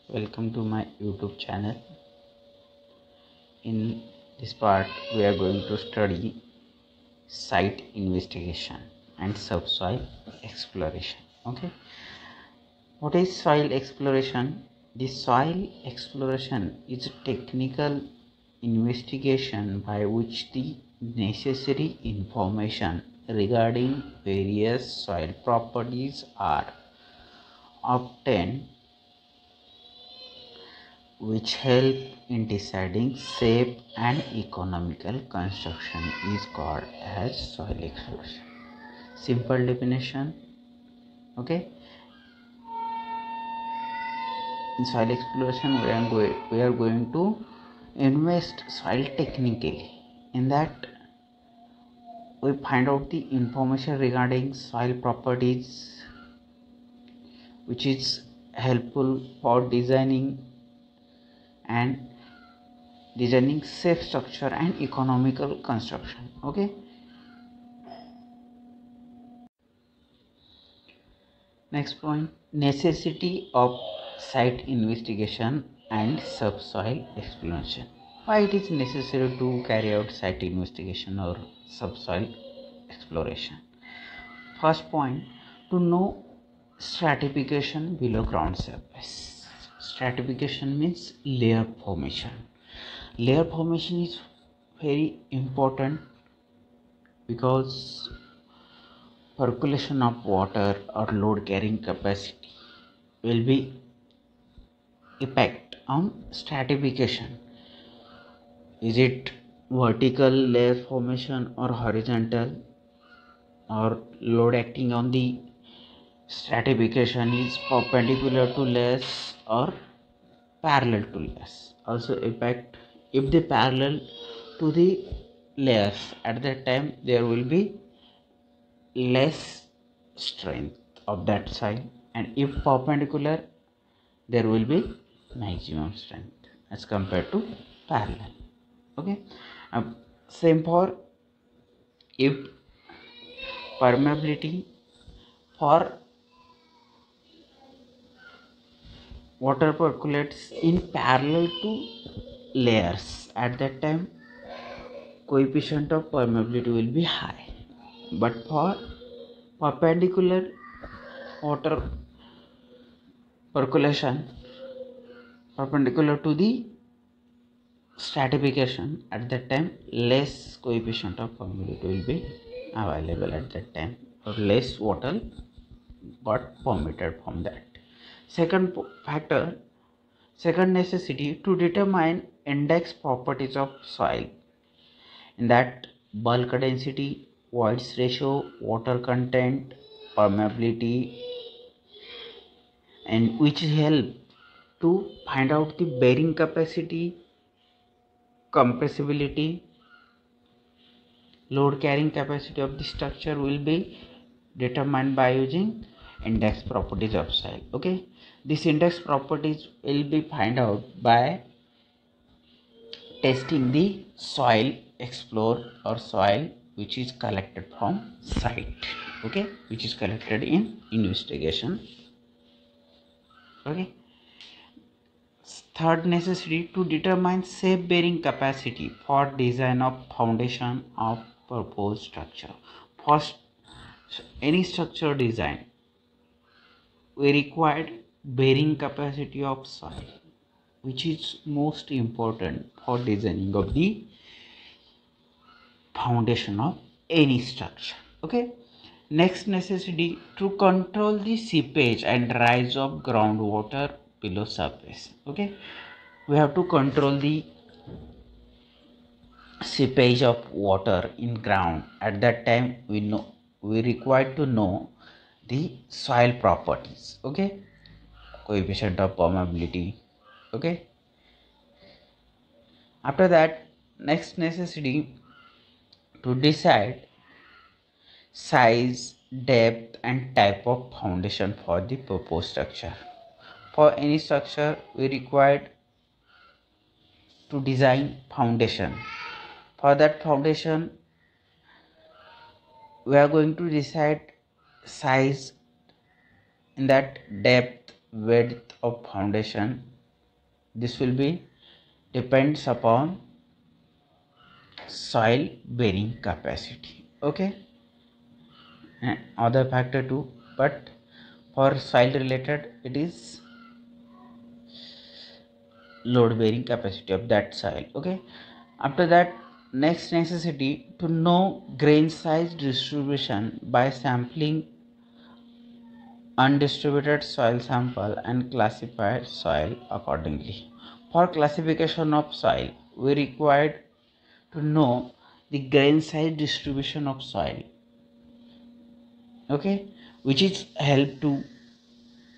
Welcome to my YouTube channel. In this part, we are going to study site investigation and subsoil exploration. Okay, what is soil exploration? The soil exploration is a technical investigation by which the necessary information regarding various soil properties are obtained, which help in deciding safe and economical construction is called as soil exploration. Simple definition. Okay, in soil exploration we are going to invest soil technically. In that, we find out the information regarding soil properties, which is helpful for designing safe structure and economical construction. Okay, next point, necessity of site investigation and subsoil exploration. Why it is necessary to carry out site investigation or subsoil exploration? First point, to know stratification below ground surface. Stratification means layer formation. Layer formation is very important because percolation of water or load carrying capacity will be effect on stratification. Is it vertical layer formation or horizontal, or load acting on the stratification is perpendicular to layers or parallel to layers? Also effect, if they parallel to the layers, at that time there will be less strength of that side, and if perpendicular there will be maximum strength as compared to parallel. Okay, same for if permeability for water percolates in parallel to layers, at that time coefficient of permeability will be high, but for perpendicular water percolation perpendicular to the stratification, at that time less coefficient of permeability will be available at that time, or less water got permitted from that. Second factor, second necessity, to determine index properties of soil. In that, bulk density, voids ratio, water content, permeability, and which help to find out the bearing capacity, compressibility, load carrying capacity of the structure will be determined by using index properties of soil. Okay, this index properties will be find out by testing the soil explore or soil which is collected from site. Okay, which is collected in investigation. Okay, third necessity, to determine safe bearing capacity for design of foundation of proposed structure. For any structure design, we required bearing capacity of soil, which is most important for designing of the foundation of any structure. Okay, next necessity, to control the seepage and rise of groundwater below surface. Okay, we have to control the seepage of water in ground. At that time we require to know the soil properties. Okay, coefficient of permeability. Okay, after that, next necessity, to decide size, depth and type of foundation for the proposed structure. For any structure we required to design foundation. For that foundation we are going to decide size, in that depth, width of foundation, this will be depends upon soil bearing capacity. Okay, and other factor too, but for soil related it is load bearing capacity of that soil. Okay, after that, next necessity to know grain size distribution by sampling undistributed soil sample and classify soil accordingly. For classification of soil, we required to know the grain size distribution of soil. Okay, which is help to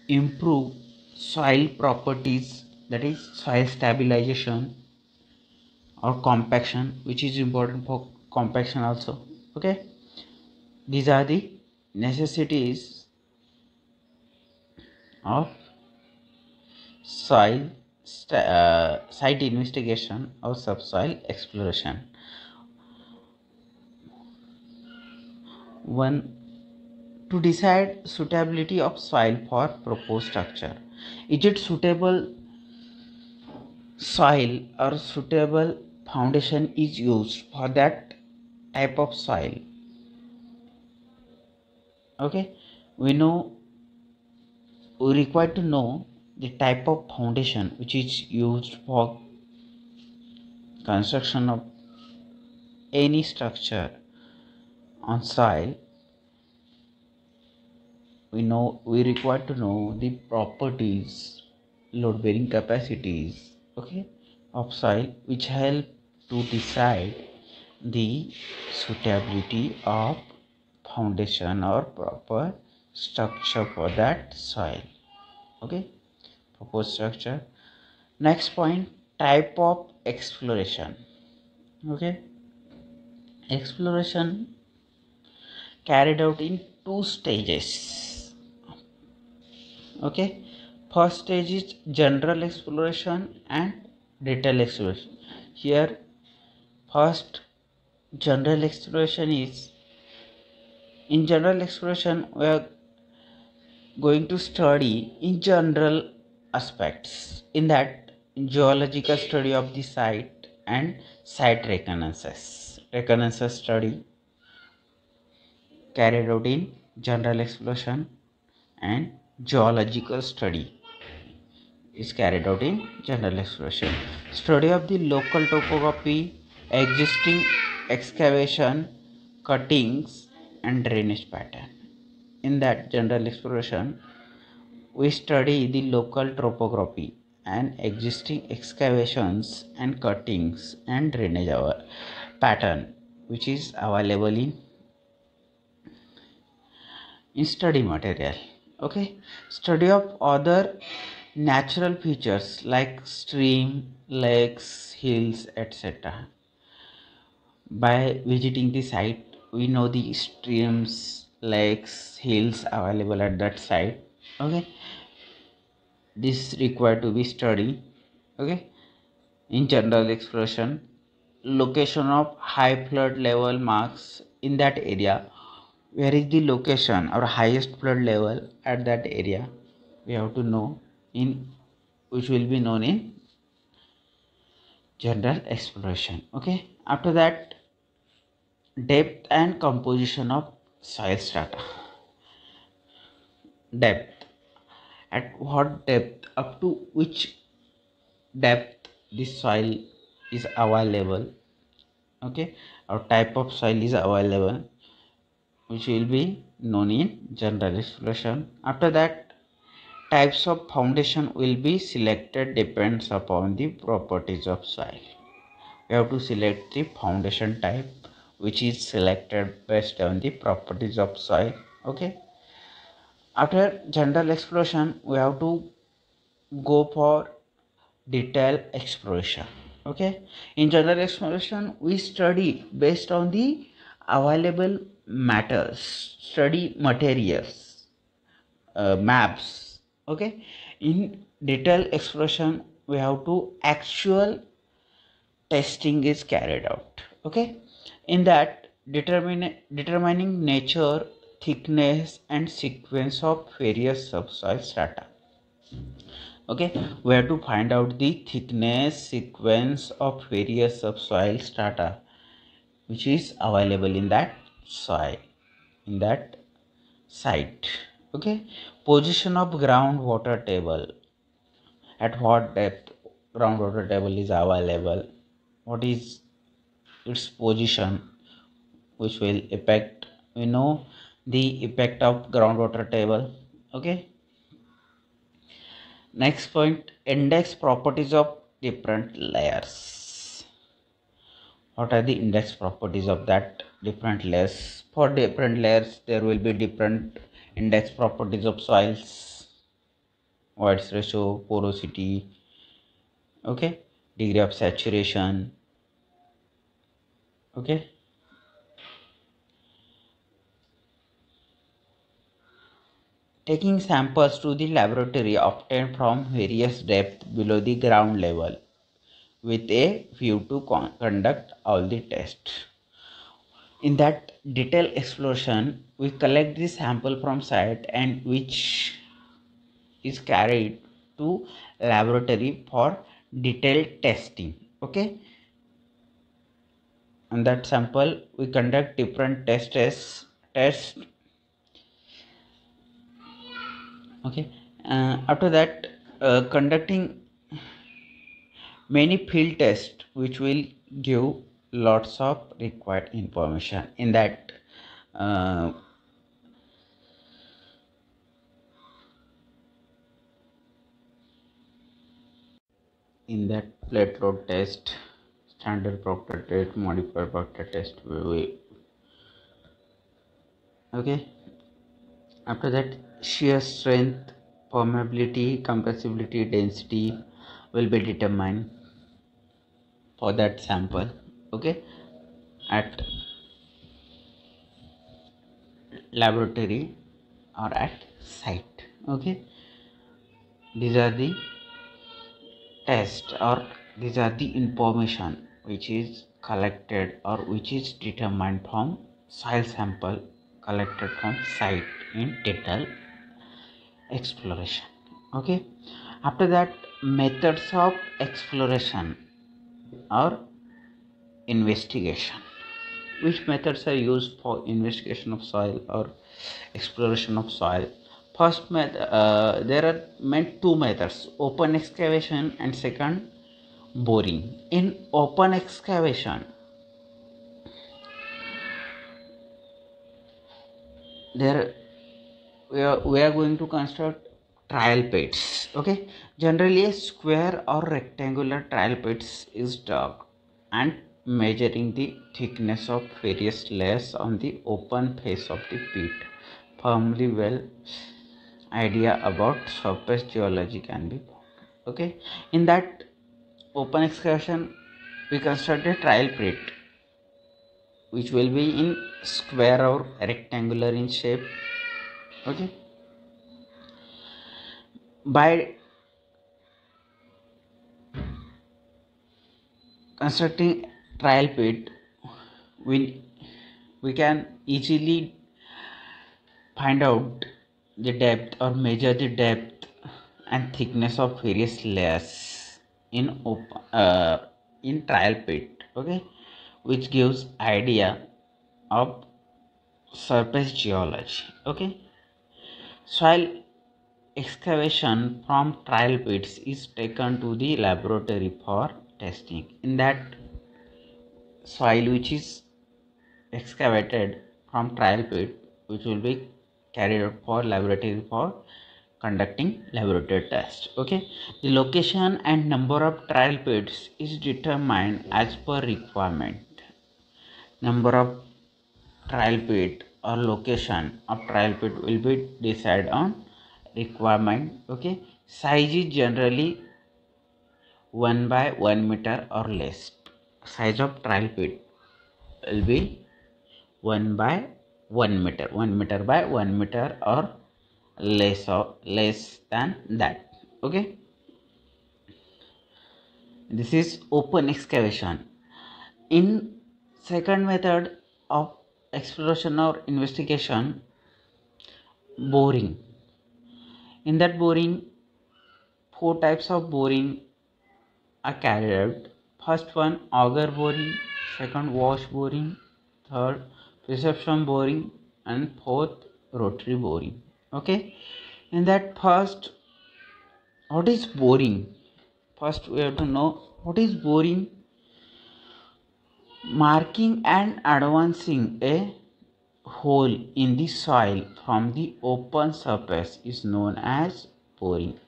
improve soil properties, that is soil stabilization or compaction, which is important for compaction also. Okay, these are the necessities of site investigation or subsoil exploration. One, to decide suitability of soil for proposed structure. Is it suitable soil or suitable foundation is used for that type of soil? Okay, we require to know the type of foundation which is used for construction of any structure on soil. We require to know the properties, load bearing capacities, okay, of soil, which help to decide the suitability of foundation or proper structure for that soil. Okay, proposed structure. Next point, type of exploration. Okay, exploration carried out in two stages. Okay, first stage is general exploration and detailed exploration. Here, first general exploration is, in general exploration we are going to study in general aspects, in that geological study of the site and site reconnaissance study carried out in general exploration, and geological study is carried out in general exploration. Study of the local topography, existing excavation, cuttings and drainage pattern. In that general exploration, we study the local topography and existing excavations and cuttings and drainage pattern which is available in study material. Okay, study of other natural features like stream, lakes, hills, etc. By visiting the site, we know the streams, lakes, hills available at that site. Okay, this required to be studied. Okay, in general exploration, location of high flood level marks in that area. Where is the location or highest flood level at that area, we have to know, in which will be known in general exploration. Okay, after that, depth and composition of soil strata. Depth, at what depth, up to which depth the soil is available. Okay, or type of soil is available, which will be known in general exploration. After that, types of foundation will be selected depends upon the properties of soil. We have to select the foundation type which is selected based on the properties of soil. Okay, after general exploration we have to go for detailed exploration. Okay, in general exploration we study based on the available matters, study materials, maps. Okay, in detailed exploration we have to actual testing is carried out. Okay, in that determining nature, thickness and sequence of various subsoil strata. Okay, we have to find out the thickness sequence of various subsoil strata which is available in that soil, in that site. Okay, position of groundwater table, at what depth groundwater table is available, what is its position, which will affect, we know the effect of groundwater table. Okay, next point, index properties of different layers. What are the index properties of that different layers? For different layers there will be different index properties of soils: voids ratio, porosity, okay, degree of saturation. Okay, taking samples to the laboratory obtained from various depths below the ground level with a view to conduct all the tests. In that detailed exploration, we collect the sample from site and which is carried to laboratory for detailed testing. Okay, on that sample we conduct different tests. Okay, after that, conducting many field tests which will give lots of required information uh, in that plate load test, standard Proctor test, modified Proctor test. Okay, after that, shear strength, permeability, compressibility, density will be determined for that sample. Okay, at laboratory or at site. Okay, these are the test, or these are the information which is collected or which is determined from soil sample collected from site in detail exploration. Okay, after that, methods of exploration or investigation. Which methods are used for investigation of soil or exploration of soil? First method, there are meant two methods: open excavation and second, boring. In open excavation, there we are going to construct trial pits. Okay, generally a square or rectangular trial pits is dug and measuring the thickness of various layers on the open face of the pit firmly well idea about surface geology can be formed. Okay, in that open excavation we construct a trial pit which will be in square or rectangular in shape. Okay, by constructing trial pit, we we can easily find out the depth or measure the depth and thickness of various layers in in trial pit. Okay, which gives idea of surface geology. Okay, soil excavation from trial pits is taken to the laboratory for testing. In that soil which is excavated from trial pit, which will be carried out for laboratory for conducting laboratory tests. Okay, the location and number of trial pits is determined as per requirement. Number of trial pit or location of trial pit will be decided on requirement. Okay, size is generally 1 by 1 meter or less. Size of trial pit will be 1 by 1 meter, 1 meter by 1 meter or less than that. Okay, this is open excavation. In second method of exploration or investigation, boring. In that boring, four types of boring are carried out. First one, auger boring. Second, wash boring. Third, perception boring. And fourth, rotary boring. Okay. In that first, what is boring? First, we have to know what is boring. Marking and advancing a hole in the soil from the open surface is known as boring.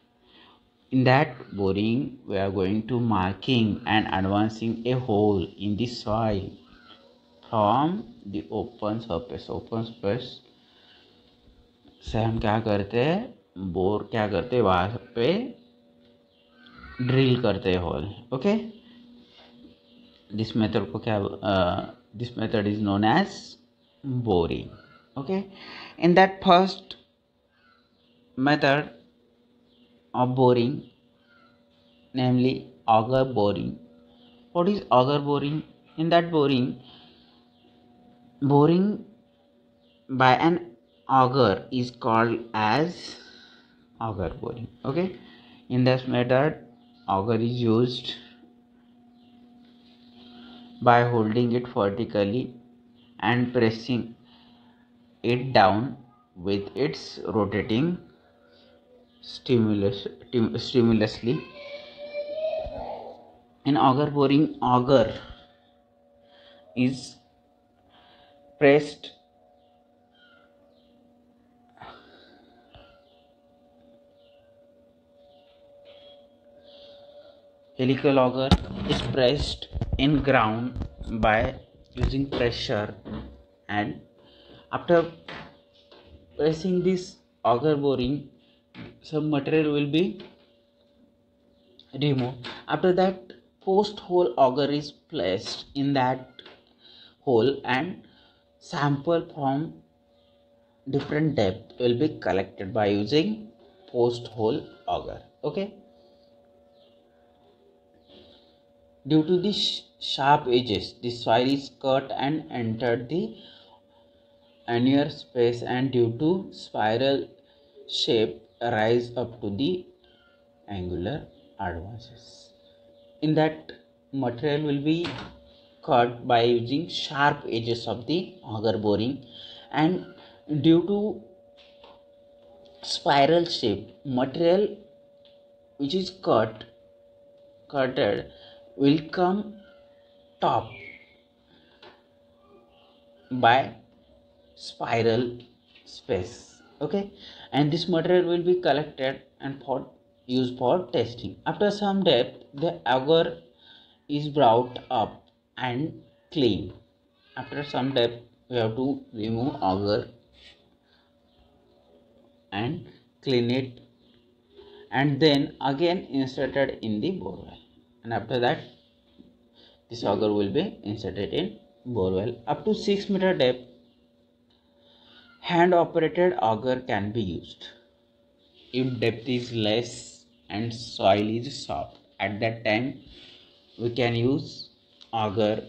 In that boring, we are going to marking and advancing a hole in the soil from the open surface. Open surface से हम क्या करते हैं, bore क्या करते हैं, वहाँ पे ड्रिल करते हैं होल. ओके, दिस मेथड को क्या, this method is known as boring. Okay, in that first method of boring, namely auger boring. What is auger boring? In that boring by an auger is called as auger boring. Okay, in this method auger is used by holding it vertically and pressing it down with its rotating stimulously. In auger boring, auger is pressed helical auger is pressed in ground by using pressure, and after pressing this auger boring, some material will be removed. After that, post hole auger is placed in that hole and sample from different depth will be collected by using post hole auger. Okay, due to the sharp edges, the soil is cut and entered the annular space, and due to spiral shape rise up to the angular advances. In that, material will be cut by using sharp edges of the auger boring, and due to spiral shape, material which is cutted will come top by spiral space. Okay, and this material will be collected and used for testing. After some depth, the auger is brought up and cleaned. After some depth, we have to remove auger and clean it, and then again inserted in the borewell, and after that this auger will be inserted in borewell. Up to 6 meter depth, hand operated auger can be used. If depth is less and soil is soft, at that time we can use auger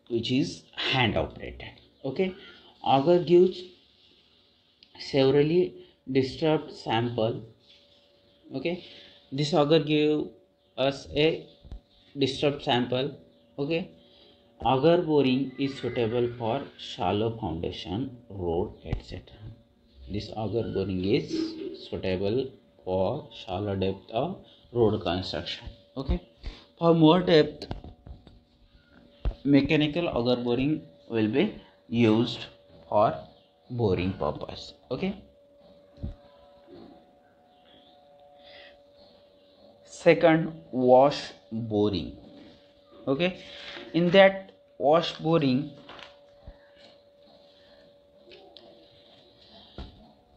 which is hand operated. Okay, auger gives severely disturbed sample. Okay, this auger give us a disturbed sample. Okay, auger boring is suitable for shallow foundation, road, etc. This auger boring is suitable for shallow depth of road construction. Okay, for more depth, mechanical auger boring will be used for boring purpose. Okay, second, wash boring. Okay, in that wash boring,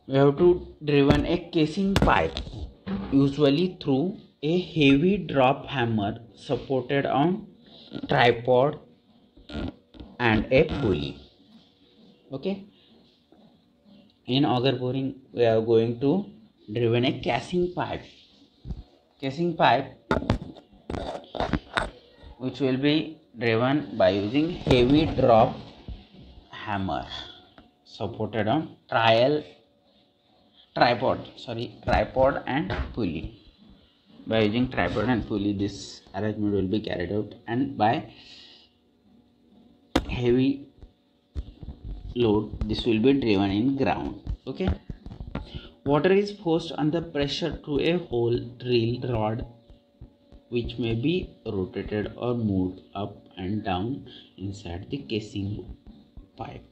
we have to driven a casing pipe, usually through a heavy drop hammer supported on tripod and a pulley. Okay, in auger boring we are going to driven a casing pipe which will be driven by using heavy drop hammer supported on tripod and pulley. By using tripod and pulley, this arrangement will be carried out, and by heavy load this will be driven in ground. Okay, water is forced under pressure through a hole drill rod, which may be rotated or moved up and down inside the casing pipe.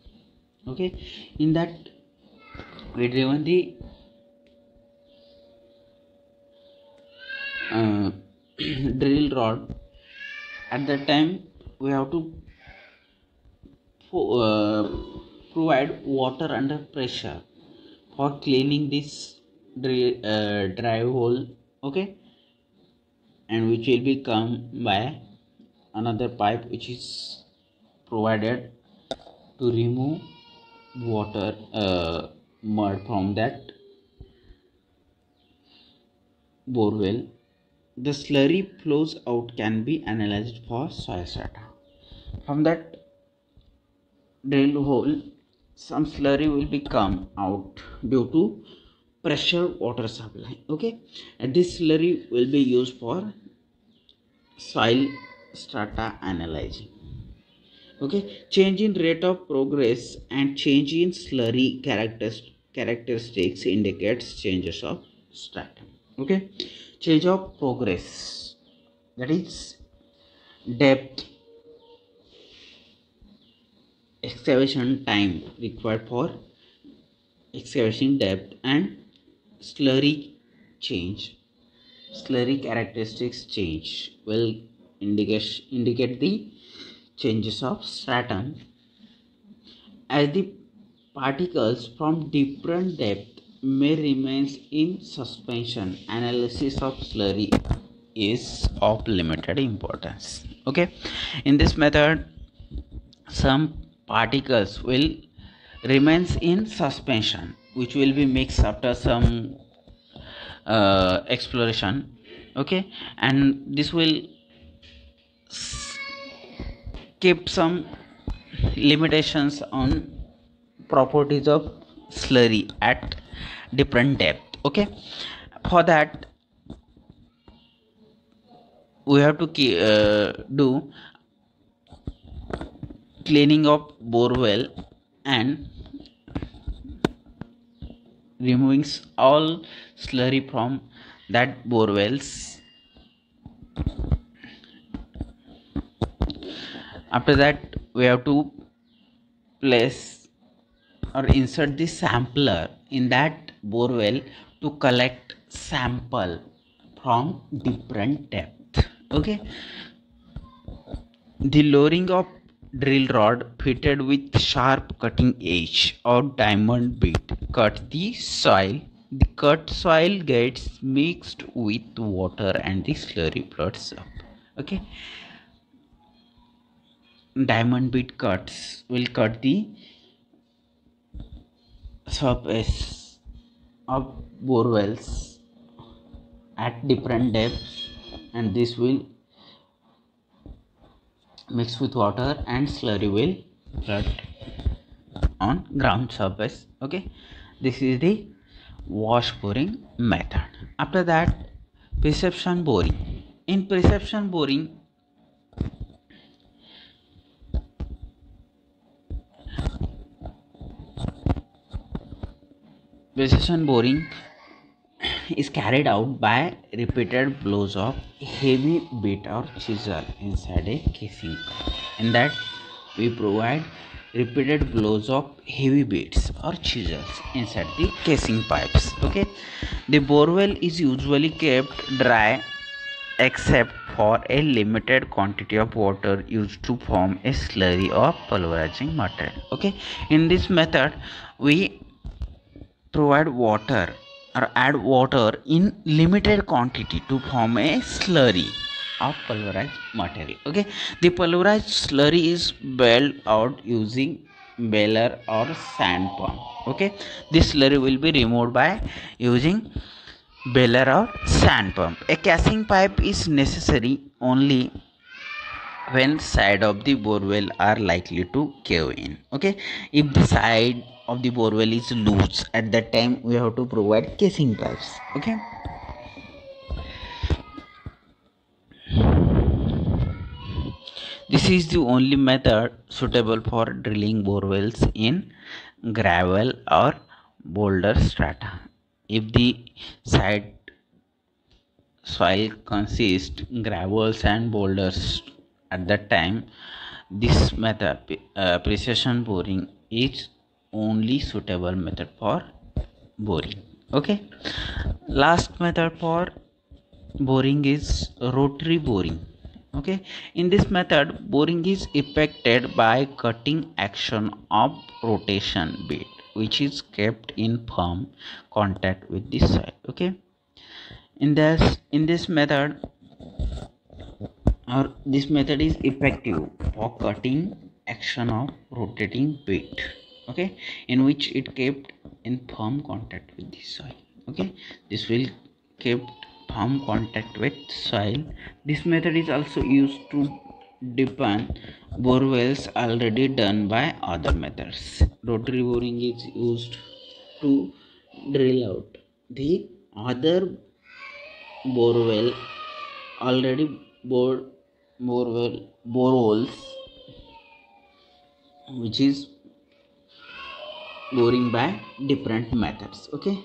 Okay, in that we driven the drill rod. At that time we have to provide water under pressure for cleaning this drive hole. Okay, and which will be come by another pipe which is provided to remove water mud from that borewell. The slurry flows out can be analyzed for soil strata. From that drill hole some slurry will be come out due to pressure water supply. Okay, and this slurry will be used for soil strata analyzing. Okay, change in rate of progress and change in slurry characteristics indicates changes of stratum. Okay, change of progress, that is depth, excavation time required for excavation depth, and slurry characteristics change will indicate the changes of stratum. As the particles from different depth may remain in suspension, analysis of slurry is of limited importance. Okay, in this method some particles will remains in suspension, which will be mixed after some exploration. Okay, and this will keep some limitations on properties of slurry at different depth. Okay, for that we have to do cleaning of borewell and removing all slurry from that borewells. After that we have to place or insert the sampler in that borewell to collect sample from different depth. Okay, the lowering of drill rod fitted with sharp cutting edge or diamond bit cut the soil. The cut soil gets mixed with water and the slurry floods up. Okay, diamond bit cuts will cut the surface of borewells at different depths, and this will mix with water and slurry will flood on ground surface. Okay, this is the wash boring method. After that, perception boring. In perception boring, is carried out by repeated blows of heavy bit or chisel inside a casing. In that we provide repeated blows of heavy bits or chisels inside the casing pipes. Okay, the borewell is usually kept dry except for a limited quantity of water used to form a slurry or pulverizing material. Okay, in this method we provide water or add water in limited quantity to form a slurry of pulverized material. Okay, the pulverized slurry is bailed out using baler or sand pump. Okay, this slurry will be removed by using baler or sand pump. A casing pipe is necessary only when side of the borewell are likely to cave in. Okay, if the side of the borewell is loose, at that time we have to provide casing pipes. Okay, this is the only method suitable for drilling borewells in gravel or boulder strata. If the site soil consists gravels and boulders, at that time this method, precision boring, is only suitable method for boring. Okay, last method for boring is rotary boring. Okay, in this method boring is effected by cutting action of rotation bit, which is kept in firm contact with the soil. Okay, in this method, or this method is effective for cutting action of rotating bit, okay, in which it kept in firm contact with the soil. Okay, this will keep firm contact with soil. This method is also used to deepen borewells already done by other methods. Rotary boring is used to drill out the other borewell already boreholes, which is boring by different methods. Okay,